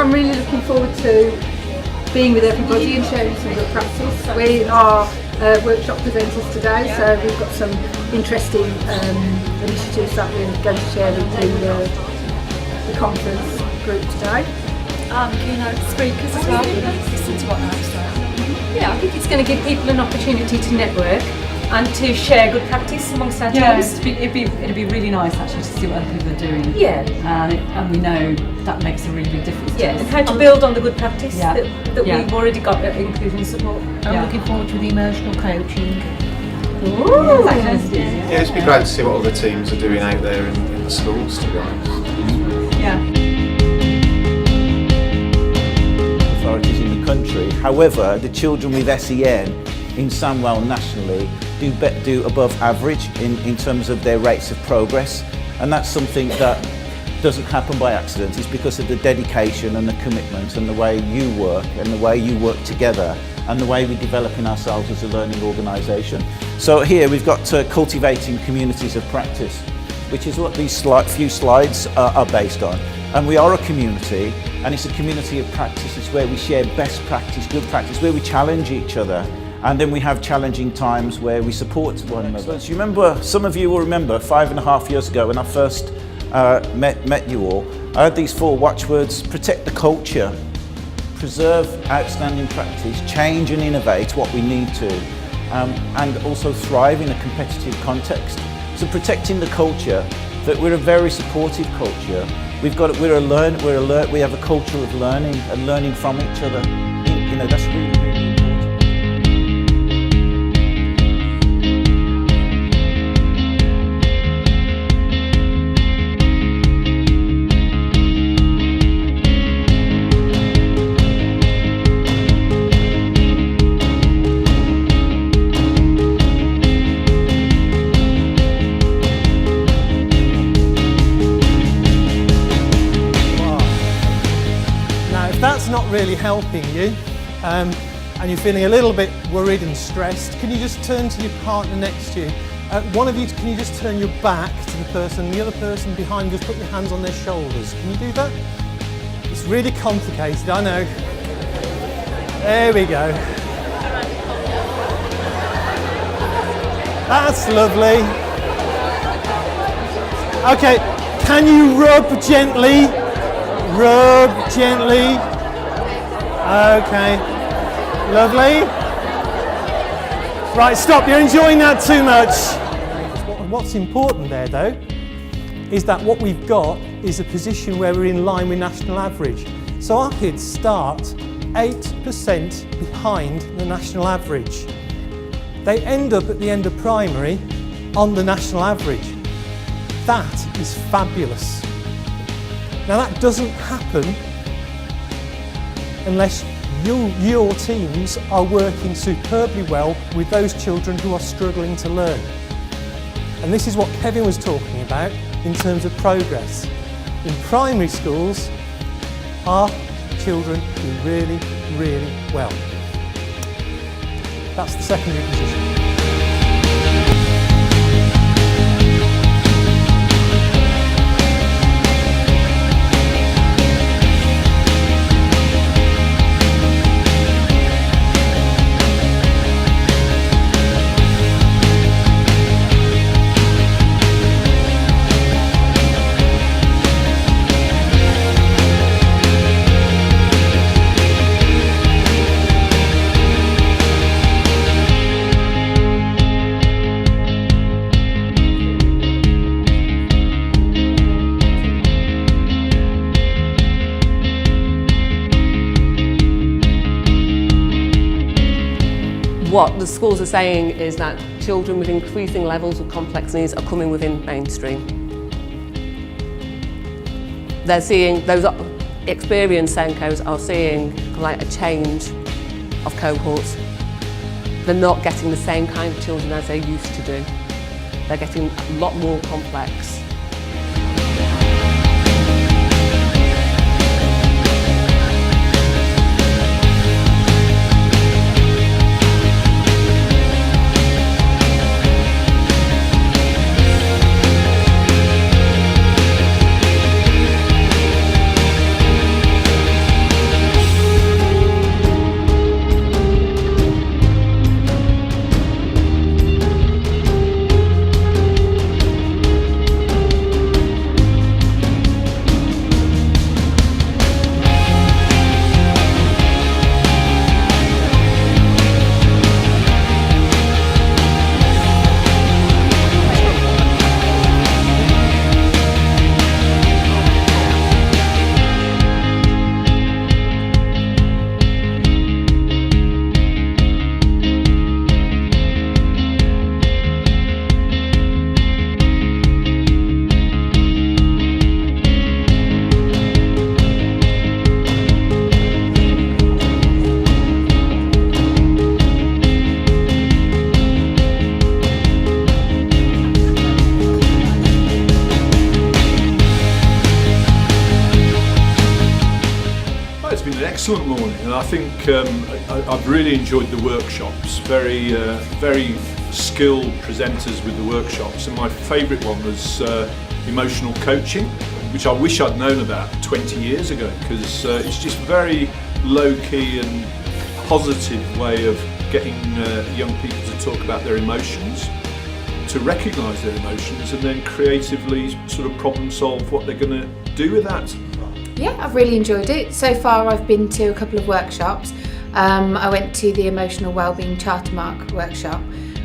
I'm really looking forward to being with everybody and sharing some good practice. We are workshop presenters today, so we've got some interesting initiatives that we're going to share with the conference group today. Keynote speakers as well. Listen to what they're saying. Yeah, I think it's going to give people an opportunity to network and to share good practice amongst our teams. It'd be really nice actually to see what other people are doing. Yeah. And we know that makes a really big difference. Yeah, and how to build on the good practice that we've already got at inclusion support. I'm looking forward to the emotional coaching. Ooh. Yeah, it'd be great to see what other teams are doing out there in the schools, to be honest. Yeah. Authorities in the country. However, the children with SEN in Sandwell nationally do above average in terms of their rates of progress, and that's something that doesn't happen by accident. It's because of the dedication and the commitment and the way you work and the way you work together and the way we're developing ourselves as a learning organisation. So here we've got cultivating communities of practice, which is what these few slides are based on. And we are a community, and it's a community of practice. It's where we share best practice, good practice, where we challenge each other. And then we have challenging times where we support one another. So you remember, some of you will remember 5.5 years ago when I first met you all, I had these 4 watchwords: protect the culture, preserve outstanding practice, change and innovate what we need to, and also thrive in a competitive context. So protecting the culture, that we're a very supportive culture. We're alert, we have a culture of learning and learning from each other. You know, that's really, really important. That's not really helping you, and you're feeling a little bit worried and stressed, can you just turn to your partner next to you? One of you, can you just turn your back to the person, the other person behind you, just put your hands on their shoulders. Can you do that? It's really complicated, I know. There we go. That's lovely. Okay, can you rub gently? Rub gently. Okay, lovely. Right, stop, you're enjoying that too much. What's important there though, is that what we've got is a position where we're in line with national average. So our kids start 8% behind the national average. They end up at the end of primary on the national average. That is fabulous. Now that doesn't happen unless your teams are working superbly well with those children who are struggling to learn. And this is what Kevin was talking about in terms of progress. In primary schools, our children do really, really well. That's the secondary position. What the schools are saying is that children with increasing levels of complex needs are coming within mainstream. They're seeing, those experienced SENCOs are seeing like a change of cohorts. They're not getting the same kind of children as they used to do. They're getting a lot more complex. excellent morning, and I think I've really enjoyed the workshops. Very skilled presenters with the workshops, and my favourite one was emotional coaching, which I wish I'd known about 20 years ago, because it's just very low-key and positive way of getting young people to talk about their emotions, to recognise their emotions, and then creatively sort of problem solve what they're going to do with that. Yeah, I've really enjoyed it. So far I've been to a couple of workshops. I went to the Emotional Wellbeing Charter Mark workshop,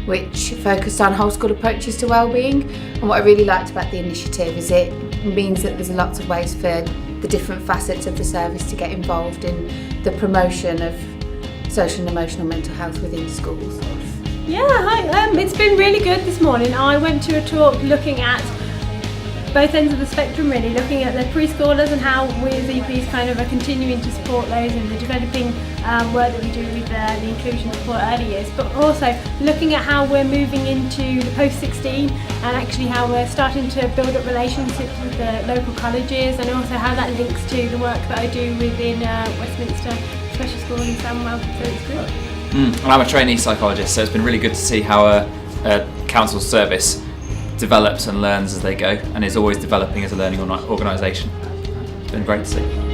which focused on whole school approaches to wellbeing. And what I really liked about the initiative is it means that there's lots of ways for the different facets of the service to get involved in the promotion of social and emotional mental health within schools. Yeah, hi. It's been really good this morning. I went to a talk looking at both ends of the spectrum, really, looking at the preschoolers and how we as EPs kind of are continuing to support those in the developing work that we do with the inclusion support early years, but also looking at how we're moving into the post-16 and actually how we're starting to build up relationships with the local colleges, and also how that links to the work that I do within Westminster Special School in Sandwell, so it's good. And I'm a trainee psychologist, so it's been really good to see how a council service develops and learns as they go, and is always developing as a learning organisation. It's been great to see.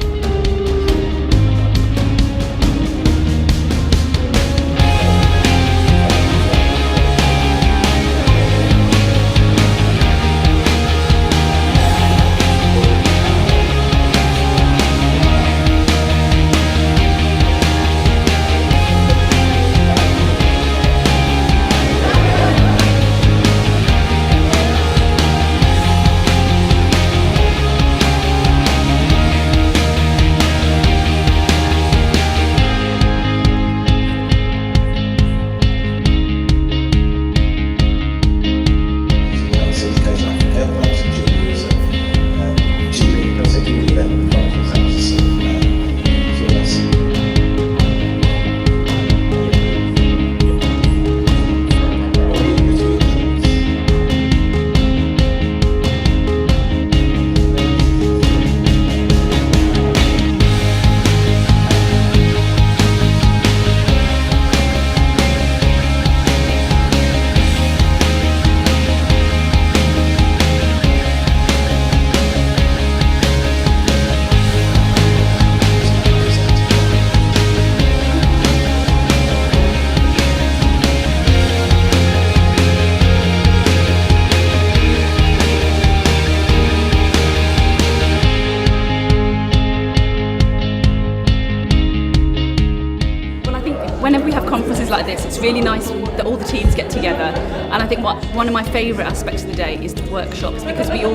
Whenever we have conferences like this, it's really nice that all the teams get together, and I think one of my favourite aspects of the day is the workshops, because we all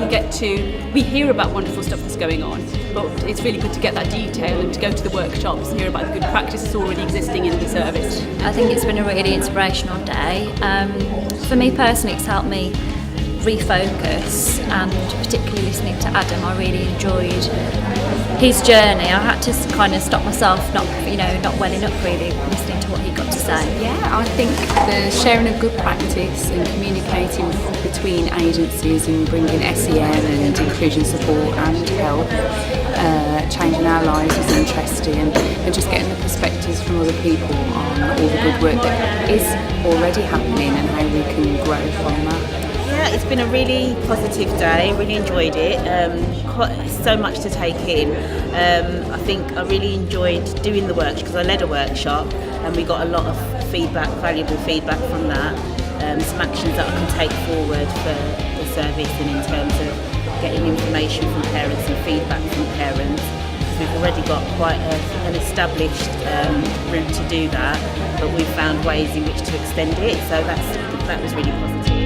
we hear about wonderful stuff that's going on, but it's really good to get that detail and to go to the workshops and hear about the good practice that's already existing in the service. I think it's been a really inspirational day. For me personally, it's helped me refocus, and particularly listening to Adam, I really enjoyed his journey. I had to kind of stop myself, not welling up really, listening to what he got to say. Yeah, I think the sharing of good practice and communicating between agencies and bringing SEN and inclusion support and help, changing our lives is interesting, and just getting the perspectives from other people on all the good work that is already happening and how we can grow from that. Yeah, it's been a really positive day, really enjoyed it, so much to take in. I think I really enjoyed doing the workshop because I led a workshop and we got a lot of feedback, valuable feedback from that, some actions that I can take forward for the service and in terms of getting information from parents and feedback from parents. We've already got quite an established route to do that, but we've found ways in which to extend it, so that was really positive.